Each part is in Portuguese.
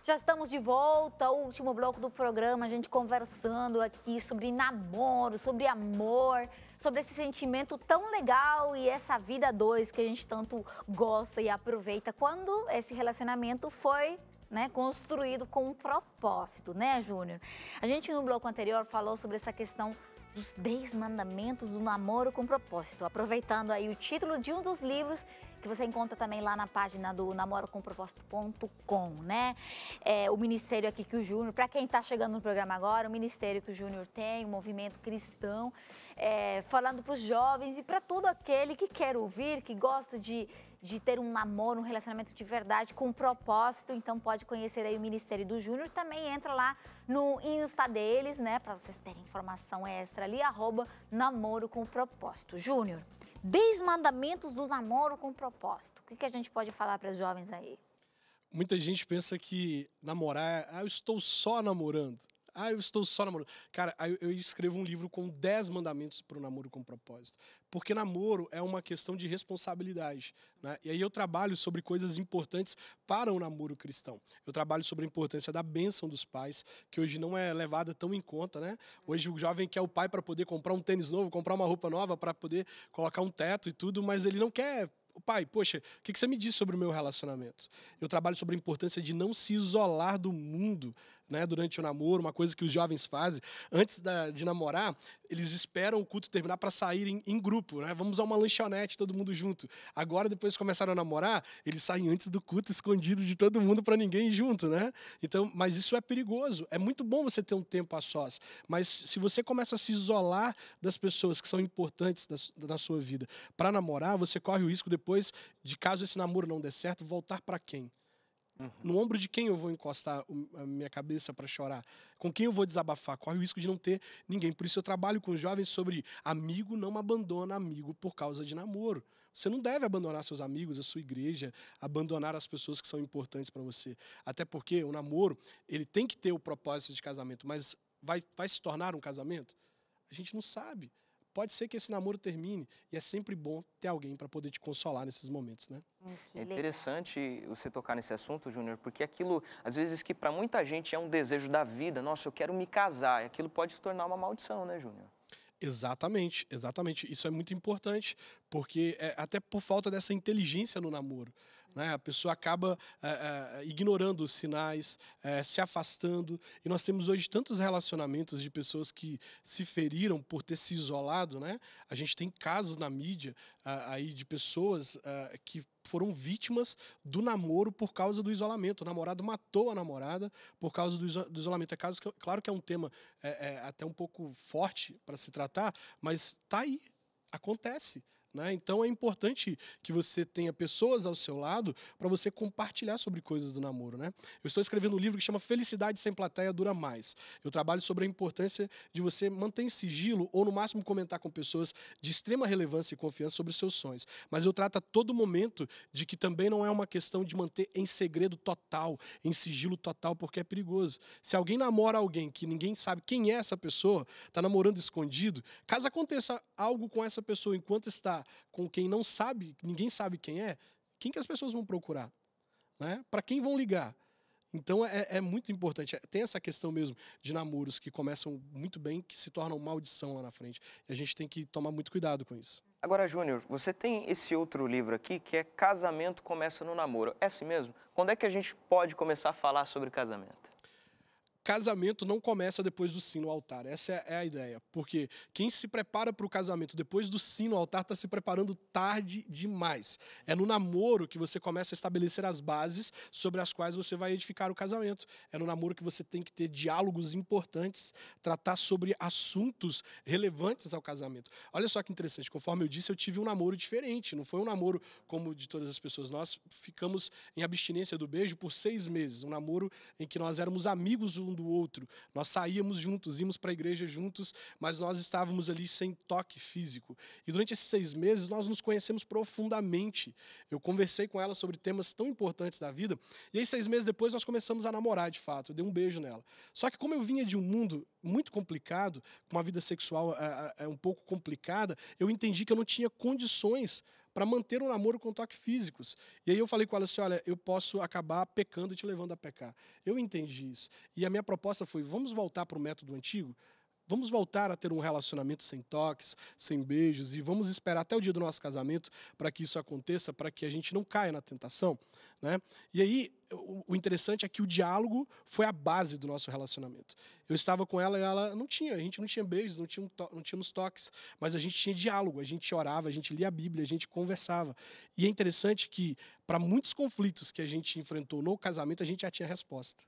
Já estamos de volta, o último bloco do programa, a gente conversando aqui sobre namoro, sobre amor, sobre esse sentimento tão legal e essa vida a dois que a gente tanto gosta e aproveita quando esse relacionamento foi, né, construído com um propósito, né, Júnior? A gente no bloco anterior falou sobre essa questão dos 10 mandamentos do namoro com propósito, aproveitando aí o título de um dos livros que você encontra também lá na página do namorocomproposito.com, né? O ministério aqui que o Júnior, para quem está chegando no programa agora, o ministério que o Júnior tem, o movimento cristão, falando para os jovens e para todo aquele que quer ouvir, que gosta de ter um namoro, um relacionamento de verdade com propósito. Então pode conhecer aí o Ministério do Júnior. Também entra lá no Insta deles, né? Para vocês terem informação extra ali, @namoro com propósito. Júnior, 10 mandamentos do namoro com propósito. O que a gente pode falar para os jovens aí? Muita gente pensa que namorar, eu estou só namorando. Eu estou só namorando. Cara, eu escrevo um livro com 10 mandamentos para o namoro com propósito. Porque namoro é uma questão de responsabilidade, né? E aí eu trabalho sobre coisas importantes para o namoro cristão. Eu trabalho sobre a importância da bênção dos pais, que hoje não é levada tão em conta, né? Hoje o jovem quer o pai para poder comprar um tênis novo, comprar uma roupa nova, para poder colocar um teto e tudo, mas ele não quer... Pai, poxa, o que você me diz sobre o meu relacionamento? Eu trabalho sobre a importância de não se isolar do mundo, né, durante o namoro, uma coisa que os jovens fazem. Antes de namorar, eles esperam o culto terminar para saírem em grupo, né? Vamos a uma lanchonete, todo mundo junto. Agora, depois que começaram a namorar, eles saem antes do culto, escondidos de todo mundo, para ninguém ir junto, né? Então, mas isso é perigoso. É muito bom você ter um tempo a sós, mas se você começa a se isolar das pessoas que são importantes da sua vida para namorar, você corre o risco depois de, caso esse namoro não dê certo, voltar para quem? No ombro de quem eu vou encostar a minha cabeça para chorar? Com quem eu vou desabafar? Corre o risco de não ter ninguém. Por isso eu trabalho com jovens sobre amigo não abandona amigo por causa de namoro. Você não deve abandonar seus amigos, a sua igreja, abandonar as pessoas que são importantes para você. Até porque o namoro, ele tem que ter o propósito de casamento, mas vai se tornar um casamento? A gente não sabe. Pode ser que esse namoro termine e é sempre bom ter alguém para poder te consolar nesses momentos, né? É interessante você tocar nesse assunto, Júnior, porque aquilo, às vezes, que para muita gente é um desejo da vida, nossa, eu quero me casar, e aquilo pode se tornar uma maldição, né, Júnior? Exatamente, exatamente. Isso é muito importante, porque até por falta dessa inteligência no namoro, né? A pessoa acaba ignorando os sinais, se afastando. E nós temos hoje tantos relacionamentos de pessoas que se feriram por ter se isolado, né? A gente tem casos na mídia aí de pessoas que foram vítimas do namoro por causa do isolamento. O namorado matou a namorada por causa do isolamento. Claro que é um tema até um pouco forte para se tratar, mas tá aí, acontece, né? Então é importante que você tenha pessoas ao seu lado para você compartilhar sobre coisas do namoro, né? Eu estou escrevendo um livro que chama Felicidade Sem Plateia Dura Mais. Eu trabalho sobre a importância de você manter em sigilo ou no máximo comentar com pessoas de extrema relevância e confiança sobre os seus sonhos. Mas eu trato a todo momento de que também não é uma questão de manter em segredo total, em sigilo total, porque é perigoso. Se alguém namora alguém que ninguém sabe quem é essa pessoa, está namorando escondido, caso aconteça algo com essa pessoa enquanto está com quem não sabe, ninguém sabe quem é, quem que as pessoas vão procurar, né? Para quem vão ligar? Então é muito importante. Tem essa questão mesmo de namoros que começam muito bem, que se tornam maldição lá na frente. E a gente tem que tomar muito cuidado com isso. Agora, Júnior, você tem esse outro livro aqui que é Casamento Começa no Namoro. É assim mesmo? Quando é que a gente pode começar a falar sobre casamento? Casamento não começa depois do sino ao altar. Essa é a ideia. Porque quem se prepara para o casamento depois do sino ao altar está se preparando tarde demais. É no namoro que você começa a estabelecer as bases sobre as quais você vai edificar o casamento. É no namoro que você tem que ter diálogos importantes, tratar sobre assuntos relevantes ao casamento. Olha só que interessante. Conforme eu disse, eu tive um namoro diferente. Não foi um namoro como de todas as pessoas. Nós ficamos em abstinência do beijo por 6 meses. Um namoro em que nós éramos amigos um do outro. Nós saíamos juntos, íamos para a igreja juntos, mas nós estávamos ali sem toque físico. E durante esses 6 meses, nós nos conhecemos profundamente. Eu conversei com ela sobre temas tão importantes da vida, e aí 6 meses depois nós começamos a namorar, de fato. Eu dei um beijo nela. Só que como eu vinha de um mundo muito complicado, com uma vida sexual um pouco complicada, eu entendi que eu não tinha condições para manter um namoro com toques físicos. E aí eu falei com ela assim, olha, eu posso acabar pecando e te levando a pecar. Eu entendi isso. E a minha proposta foi, vamos voltar para o método antigo? Vamos voltar a ter um relacionamento sem toques, sem beijos, e vamos esperar até o dia do nosso casamento para que isso aconteça, para que a gente não caia na tentação, né? E aí, o interessante é que o diálogo foi a base do nosso relacionamento. Eu estava com ela e ela a gente não tinha beijos, não tínhamos toques, mas a gente tinha diálogo, a gente orava, a gente lia a Bíblia, a gente conversava. E é interessante que, para muitos conflitos que a gente enfrentou no casamento, a gente já tinha resposta.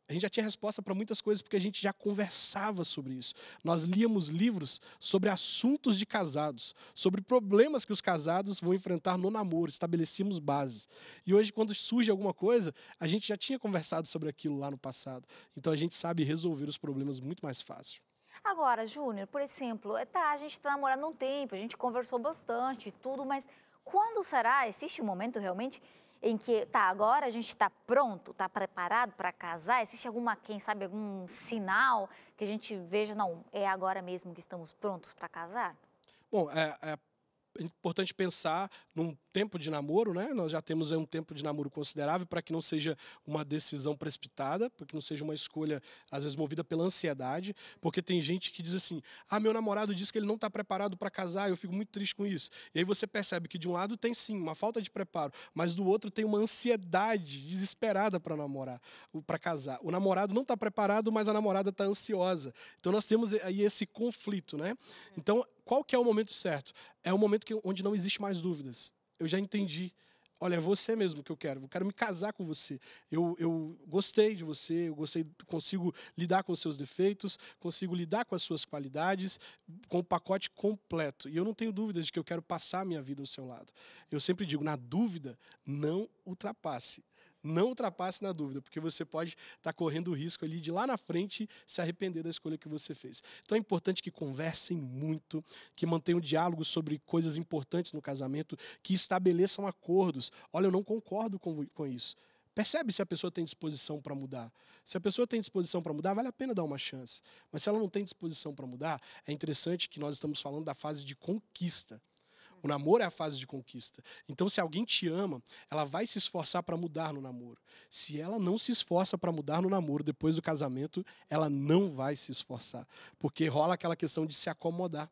A gente já tinha resposta para muitas coisas porque a gente já conversava sobre isso. Nós líamos livros sobre assuntos de casados, sobre problemas que os casados vão enfrentar no namoro, estabelecíamos bases. E hoje, quando surge alguma coisa, a gente já tinha conversado sobre aquilo lá no passado. Então a gente sabe resolver os problemas muito mais fácil. Agora, Júnior, por exemplo, a gente está namorando há um tempo, a gente conversou bastante e tudo, mas quando será? Existe um momento realmente em que, agora a gente está pronto, está preparado para casar? Existe quem sabe, algum sinal que a gente veja, não, é agora mesmo que estamos prontos para casar? Bom, é importante pensar num tempo de namoro, né? Nós já temos aí um tempo de namoro considerável para que não seja uma decisão precipitada, para que não seja uma escolha, às vezes, movida pela ansiedade, porque tem gente que diz assim, meu namorado disse que ele não está preparado para casar, eu fico muito triste com isso. E aí você percebe que de um lado tem sim uma falta de preparo, mas do outro tem uma ansiedade desesperada para namorar, para casar. O namorado não está preparado, mas a namorada está ansiosa. Então nós temos aí esse conflito, né? Então, qual que é o momento certo? É o momento onde não existe mais dúvidas. Eu já entendi. Olha, é você mesmo que eu quero me casar com você. Eu gostei de você, consigo lidar com os seus defeitos, consigo lidar com as suas qualidades, com o pacote completo. E eu não tenho dúvidas de que eu quero passar a minha vida ao seu lado. Eu sempre digo, na dúvida, não ultrapasse. Não ultrapasse na dúvida, porque você pode estar correndo o risco ali de lá na frente se arrepender da escolha que você fez. Então é importante que conversem muito, que mantenham diálogo sobre coisas importantes no casamento, que estabeleçam acordos. Olha, eu não concordo com isso. Percebe se a pessoa tem disposição para mudar. Se a pessoa tem disposição para mudar, vale a pena dar uma chance. Mas se ela não tem disposição para mudar, é interessante que nós estamos falando da fase de conquista. O namoro é a fase de conquista. Então, se alguém te ama, ela vai se esforçar para mudar no namoro. Se ela não se esforça para mudar no namoro depois do casamento, ela não vai se esforçar. Porque rola aquela questão de se acomodar.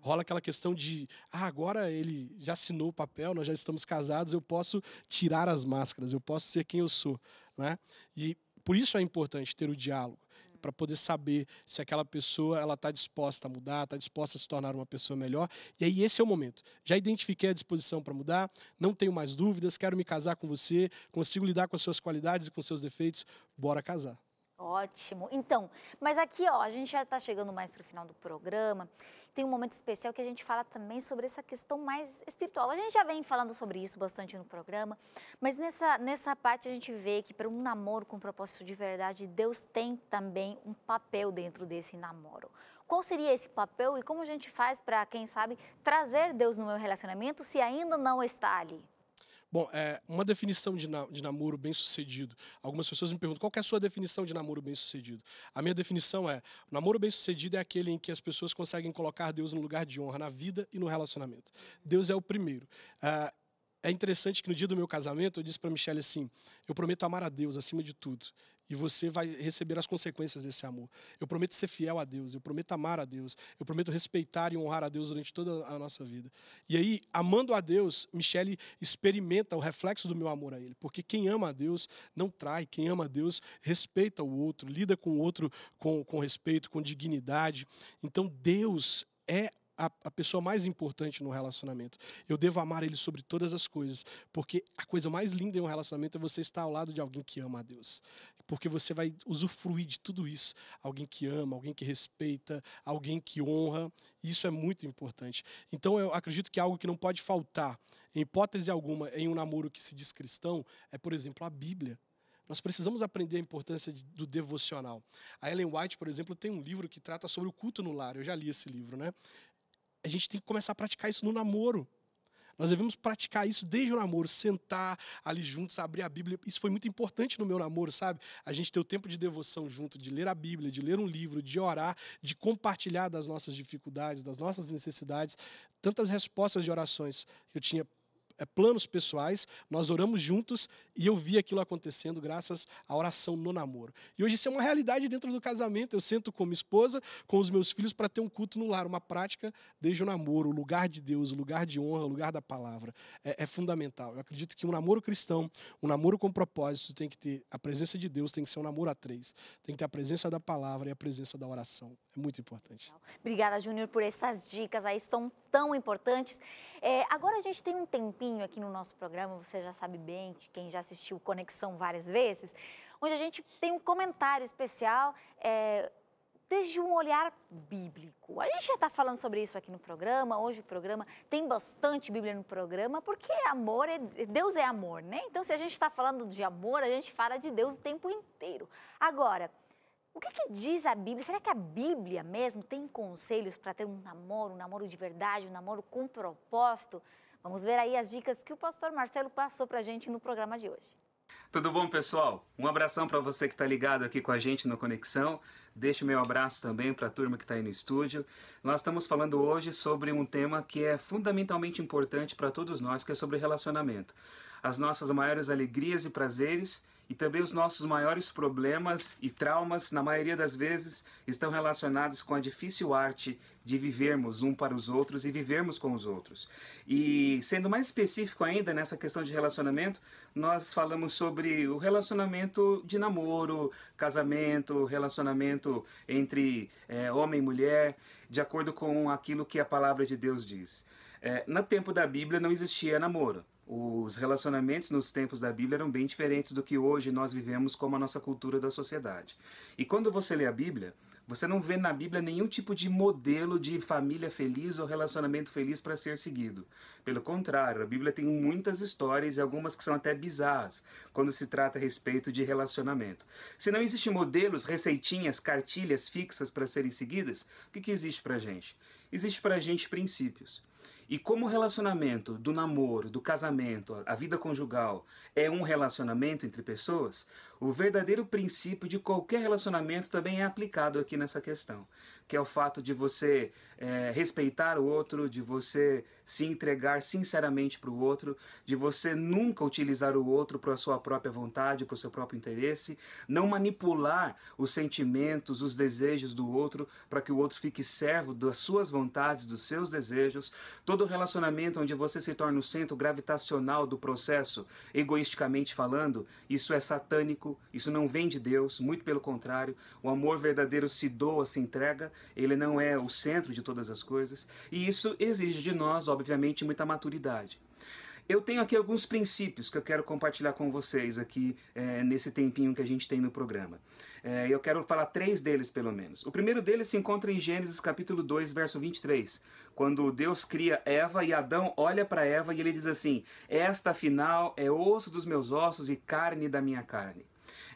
Rola aquela questão de, agora ele já assinou o papel, nós já estamos casados, eu posso tirar as máscaras, eu posso ser quem eu sou, né? E por isso é importante ter o diálogo, para poder saber se aquela pessoa ela está disposta a mudar, está disposta a se tornar uma pessoa melhor. E aí esse é o momento. Já identifiquei a disposição para mudar, não tenho mais dúvidas, quero me casar com você, consigo lidar com as suas qualidades e com os seus defeitos, bora casar. Ótimo. Então, mas aqui, a gente já está chegando mais para o final do programa. Tem um momento especial que a gente fala também sobre essa questão mais espiritual. A gente já vem falando sobre isso bastante no programa, mas nessa parte a gente vê que para um namoro com propósito de verdade, Deus tem também um papel dentro desse namoro. Qual seria esse papel e como a gente faz para, quem sabe, trazer Deus no meu relacionamento se ainda não está ali? Bom, uma definição de namoro bem-sucedido. Algumas pessoas me perguntam, qual que é a sua definição de namoro bem-sucedido? A minha definição é, o namoro bem-sucedido é aquele em que as pessoas conseguem colocar Deus no lugar de honra na vida e no relacionamento. Deus é o primeiro. É interessante que no dia do meu casamento eu disse para a Michelle assim, eu prometo amar a Deus acima de tudo. E você vai receber as consequências desse amor. Eu prometo ser fiel a Deus, eu prometo amar a Deus, eu prometo respeitar e honrar a Deus durante toda a nossa vida. E aí, amando a Deus, Michelle experimenta o reflexo do meu amor a Ele. Porque quem ama a Deus não trai, quem ama a Deus respeita o outro, lida com o outro com respeito, com dignidade. Então, Deus é a pessoa mais importante no relacionamento. Eu devo amar Ele sobre todas as coisas, porque a coisa mais linda em um relacionamento é você estar ao lado de alguém que ama a Deus. Porque você vai usufruir de tudo isso. Alguém que ama, alguém que respeita, alguém que honra. Isso é muito importante. Então, eu acredito que algo que não pode faltar, em hipótese alguma, em um namoro que se diz cristão, é, por exemplo, a Bíblia. Nós precisamos aprender a importância do devocional. A Ellen White, por exemplo, tem um livro que trata sobre o culto no lar. Eu já li esse livro, né? A gente tem que começar a praticar isso no namoro. Nós devemos praticar isso desde o namoro, sentar ali juntos, abrir a Bíblia. Isso foi muito importante no meu namoro, sabe? A gente ter o tempo de devoção junto, de ler a Bíblia, de ler um livro, de orar, de compartilhar das nossas dificuldades, das nossas necessidades. Tantas respostas de orações que eu tinha, planos pessoais, nós oramos juntos e eu vi aquilo acontecendo graças à oração no namoro. E hoje isso é uma realidade dentro do casamento. Eu sento com minha esposa, com os meus filhos para ter um culto no lar, uma prática desde o namoro, o lugar de Deus, o lugar de honra, o lugar da palavra. É fundamental. Eu acredito que um namoro cristão, um namoro com propósito, tem que ter a presença de Deus, tem que ser um namoro a três. Tem que ter a presença da palavra e a presença da oração. É muito importante. Obrigada, Júnior, por essas dicas aí, são tão importantes. Agora a gente tem um tempinho aqui no nosso programa, você já sabe bem, quem já assistiu Conexão várias vezes, onde a gente tem um comentário especial desde um olhar bíblico. A gente já está falando sobre isso aqui no programa, hoje o programa tem bastante Bíblia no programa, porque amor Deus é amor, né? Então, se a gente está falando de amor, a gente fala de Deus o tempo inteiro. Agora, o que diz a Bíblia? Será que a Bíblia mesmo tem conselhos para ter um namoro de verdade, um namoro com propósito? Vamos ver aí as dicas que o pastor Marcelo passou para a gente no programa de hoje. Tudo bom, pessoal? Um abração para você que está ligado aqui com a gente no Conexão. Deixo o meu abraço também para a turma que está aí no estúdio. Nós estamos falando hoje sobre um tema que é fundamentalmente importante para todos nós, que é sobre relacionamento. As nossas maiores alegrias e prazeres e também os nossos maiores problemas e traumas, na maioria das vezes, estão relacionados com a difícil arte de vivermos um para os outros e vivermos com os outros. E sendo mais específico ainda nessa questão de relacionamento, nós falamos sobre o relacionamento de namoro, casamento, relacionamento entre homem e mulher, de acordo com aquilo que a palavra de Deus diz. No tempo da Bíblia não existia namoro. Os relacionamentos nos tempos da Bíblia eram bem diferentes do que hoje nós vivemos como a nossa cultura da sociedade. E quando você lê a Bíblia, você não vê na Bíblia nenhum tipo de modelo de família feliz ou relacionamento feliz para ser seguido. Pelo contrário, a Bíblia tem muitas histórias e algumas que são até bizarras quando se trata a respeito de relacionamento. Se não existem modelos, receitinhas, cartilhas fixas para serem seguidas, o que existe para a gente? Existe para a gente princípios. E como o relacionamento do namoro, do casamento, a vida conjugal é um relacionamento entre pessoas, o verdadeiro princípio de qualquer relacionamento também é aplicado aqui nessa questão, que é o fato de você respeitar o outro, de você se entregar sinceramente para o outro, de você nunca utilizar o outro para a sua própria vontade, para o seu próprio interesse, não manipular os sentimentos, os desejos do outro para que o outro fique servo das suas vontades, dos seus desejos. Todo relacionamento onde você se torna o centro gravitacional do processo, egoisticamente falando, isso é satânico, isso não vem de Deus, muito pelo contrário. O amor verdadeiro se doa, se entrega, ele não é o centro de todas as coisas, e isso exige de nós, obviamente, muita maturidade. Eu tenho aqui alguns princípios que eu quero compartilhar com vocês aqui nesse tempinho que a gente tem no programa. Eu quero falar 3 deles, pelo menos. O primeiro deles se encontra em Gênesis capítulo 2, verso 23, quando Deus cria Eva e Adão olha para Eva e ele diz assim: esta, afinal, é osso dos meus ossos e carne da minha carne.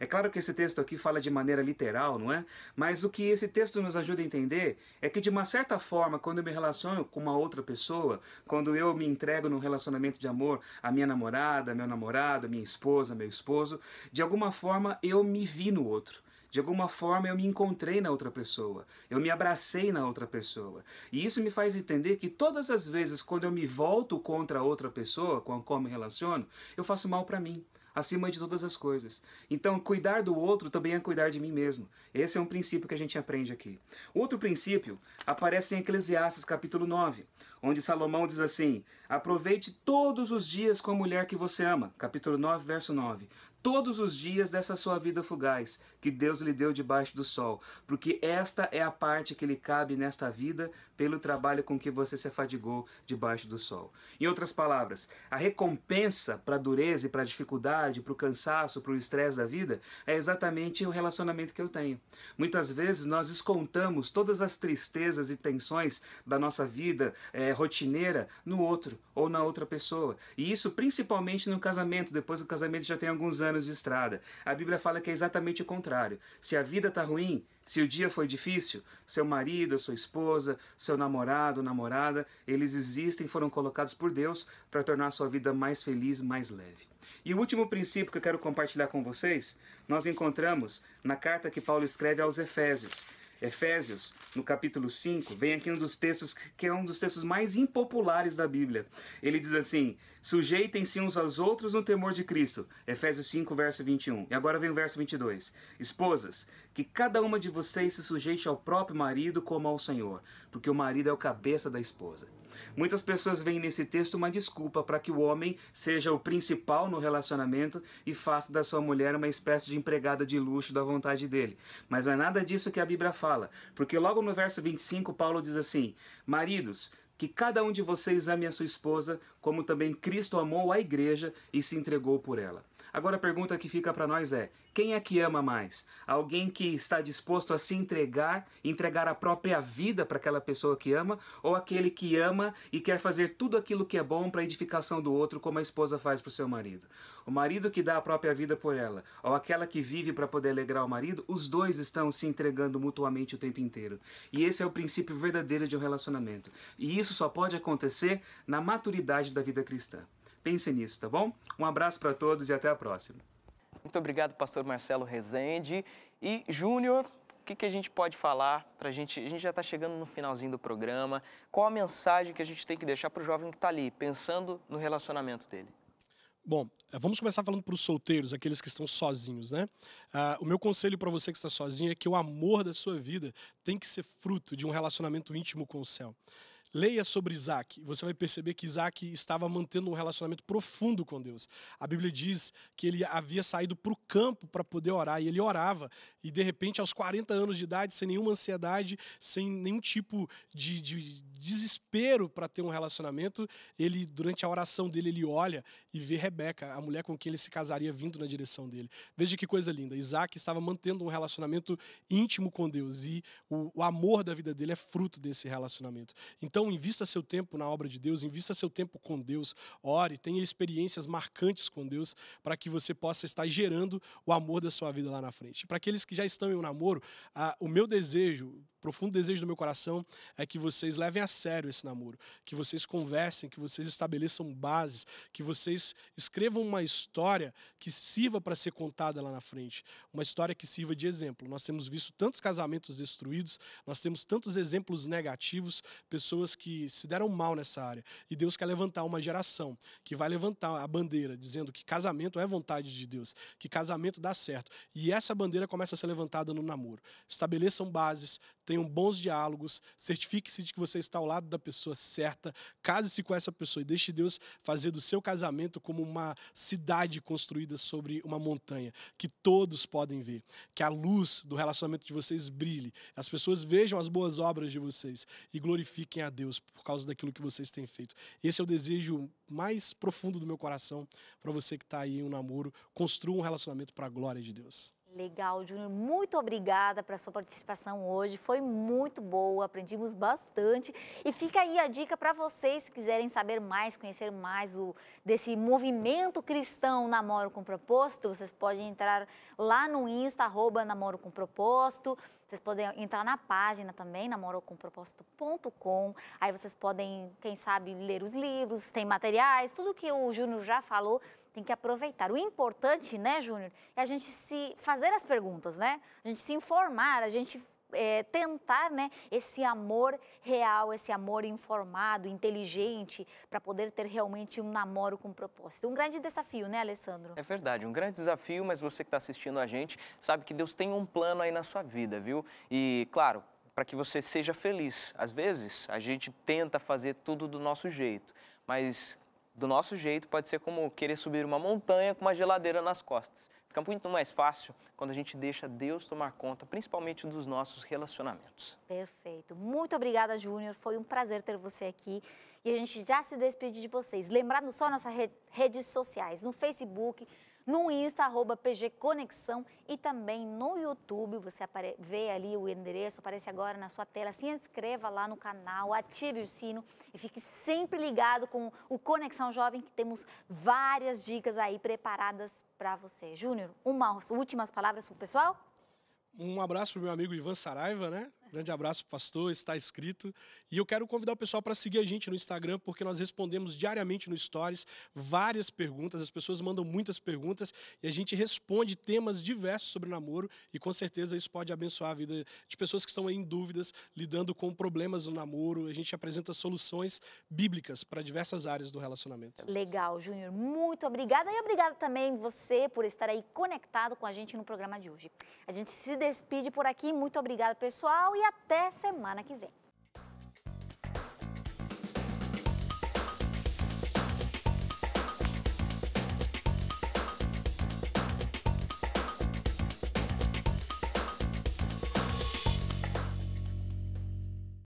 É claro que esse texto aqui fala de maneira literal, não é? Mas o que esse texto nos ajuda a entender é que, de uma certa forma, quando eu me relaciono com uma outra pessoa, quando eu me entrego num relacionamento de amor à minha namorada, meu namorado, à minha esposa, meu esposo, de alguma forma eu me vi no outro. De alguma forma eu me encontrei na outra pessoa, eu me abracei na outra pessoa. E isso me faz entender que todas as vezes quando eu me volto contra a outra pessoa com a qual me relaciono, eu faço mal para mim, acima de todas as coisas. Então, cuidar do outro também é cuidar de mim mesmo. Esse é um princípio que a gente aprende aqui. Outro princípio aparece em Eclesiastes capítulo 9, onde Salomão diz assim: aproveite todos os dias com a mulher que você ama. Capítulo 9, verso 9. Todos os dias dessa sua vida fugaz, que Deus lhe deu debaixo do sol, porque esta é a parte que lhe cabe nesta vida pelo trabalho com que você se afadigou debaixo do sol. Em outras palavras, a recompensa para a dureza e para a dificuldade, para o cansaço, para o estresse da vida, é exatamente o relacionamento que eu tenho. Muitas vezes nós descontamos todas as tristezas e tensões da nossa vida rotineira no outro ou na outra pessoa. E isso principalmente no casamento, depois que o casamento já tem alguns anos anos de estrada. A Bíblia fala que é exatamente o contrário. Se a vida está ruim, se o dia foi difícil, seu marido, sua esposa, seu namorado, namorada, eles existem e foram colocados por Deus para tornar a sua vida mais feliz, mais leve. E o último princípio que eu quero compartilhar com vocês, nós encontramos na carta que Paulo escreve aos Efésios. Efésios, no capítulo 5, vem aqui um dos textos que é um dos textos mais impopulares da Bíblia. Ele diz assim: sujeitem-se uns aos outros no temor de Cristo. Efésios 5, verso 21. E agora vem o verso 22. Esposas, que cada uma de vocês se sujeite ao próprio marido como ao Senhor, porque o marido é o cabeça da esposa. Muitas pessoas veem nesse texto uma desculpa para que o homem seja o principal no relacionamento e faça da sua mulher uma espécie de empregada de luxo da vontade dele. Mas não é nada disso que a Bíblia fala, porque logo no verso 25 Paulo diz assim: maridos, que cada um de vocês ame a sua esposa, como também Cristo amou a igreja e se entregou por ela. Agora a pergunta que fica para nós é: quem é que ama mais? Alguém que está disposto a se entregar a própria vida para aquela pessoa que ama, ou aquele que ama e quer fazer tudo aquilo que é bom para a edificação do outro, como a esposa faz para o seu marido? O marido que dá a própria vida por ela, ou aquela que vive para poder alegrar o marido, os dois estão se entregando mutuamente o tempo inteiro. E esse é o princípio verdadeiro de um relacionamento. E isso só pode acontecer na maturidade da vida cristã. Pense nisso, tá bom? Um abraço para todos e até a próxima. Muito obrigado, pastor Marcelo Rezende. E, Júnior, o que a gente pode falar para a gente já está chegando no finalzinho do programa. Qual a mensagem que a gente tem que deixar para o jovem que está ali, pensando no relacionamento dele? Bom, vamos começar falando para os solteiros, aqueles que estão sozinhos, né? O meu conselho para você que está sozinho é que o amor da sua vida tem que ser fruto de um relacionamento íntimo com o céu. Leia sobre Isaac, você vai perceber que Isaac estava mantendo um relacionamento profundo com Deus. A Bíblia diz que ele havia saído para o campo para poder orar, e ele orava, e de repente aos 40 anos de idade, sem nenhuma ansiedade, sem nenhum tipo de desespero para ter um relacionamento, ele, durante a oração dele, ele olha e vê Rebeca, a mulher com quem ele se casaria, vindo na direção dele. Veja que coisa linda, Isaac estava mantendo um relacionamento íntimo com Deus, e o amor da vida dele é fruto desse relacionamento. Então, invista seu tempo na obra de Deus, invista seu tempo com Deus, ore, tenha experiências marcantes com Deus, para que você possa estar gerando o amor da sua vida lá na frente. Para aqueles que já estão em um namoro, o meu desejo, profundo desejo do meu coração, é que vocês levem a sério esse namoro, que vocês conversem, que vocês estabeleçam bases, que vocês escrevam uma história que sirva para ser contada lá na frente, uma história que sirva de exemplo. Nós temos visto tantos casamentos destruídos, nós temos tantos exemplos negativos, pessoas que se deram mal nessa área, e Deus quer levantar uma geração que vai levantar a bandeira, dizendo que casamento é vontade de Deus, que casamento dá certo, e essa bandeira começa a ser levantada no namoro. Estabeleçam bases, tenham bons diálogos, certifique-se de que você está ao lado da pessoa certa, case-se com essa pessoa e deixe Deus fazer do seu casamento como uma cidade construída sobre uma montanha, que todos podem ver, que a luz do relacionamento de vocês brilhe, as pessoas vejam as boas obras de vocês e glorifiquem a Deus por causa daquilo que vocês têm feito. Esse é o desejo mais profundo do meu coração para você que está aí em um namoro, construa um relacionamento para a glória de Deus. Legal, Júnior. Muito obrigada pela sua participação hoje. Foi muito boa, aprendimos bastante. E fica aí a dica para vocês, se quiserem saber mais, conhecer mais desse movimento cristão Namoro com Propósito, vocês podem entrar lá no Insta, @namoro com propósito. Vocês podem entrar na página também, namorocomproposito.com. Aí vocês podem, quem sabe, ler os livros, tem materiais, tudo que o Júnior já falou, tem que aproveitar. O importante, né, Júnior, é a gente se fazer as perguntas, né? A gente se informar, a gente tentar, né, esse amor real, esse amor informado, inteligente, para poder ter realmente um namoro com propósito. Um grande desafio, né, Alessandro? É verdade, um grande desafio, mas você que está assistindo a gente sabe que Deus tem um plano aí na sua vida, viu? E, claro, para que você seja feliz. Às vezes, a gente tenta fazer tudo do nosso jeito, mas do nosso jeito pode ser como querer subir uma montanha com uma geladeira nas costas. Fica muito mais fácil quando a gente deixa Deus tomar conta, principalmente dos nossos relacionamentos. Perfeito. Muito obrigada, Júnior. Foi um prazer ter você aqui. E a gente já se despede de vocês. Lembrando só nossas redes sociais, no Facebook, no Insta, @PG Conexão, e também no YouTube. Você vê ali o endereço, aparece agora na sua tela. Se inscreva lá no canal, ative o sino e fique sempre ligado com o Conexão Jovem, que temos várias dicas aí preparadas para você. Júnior, umas últimas palavras para o pessoal? Um abraço para o meu amigo Ivan Saraiva, né? Grande abraço pro pastor, está escrito. E eu quero convidar o pessoal para seguir a gente no Instagram, porque nós respondemos diariamente no Stories várias perguntas. As pessoas mandam muitas perguntas e a gente responde temas diversos sobre namoro. E com certeza isso pode abençoar a vida de pessoas que estão aí em dúvidas, lidando com problemas no namoro. A gente apresenta soluções bíblicas para diversas áreas do relacionamento. Legal, Júnior. Muito obrigada. E obrigada também você por estar aí conectado com a gente no programa de hoje. A gente se despede por aqui. Muito obrigada, pessoal. E até semana que vem.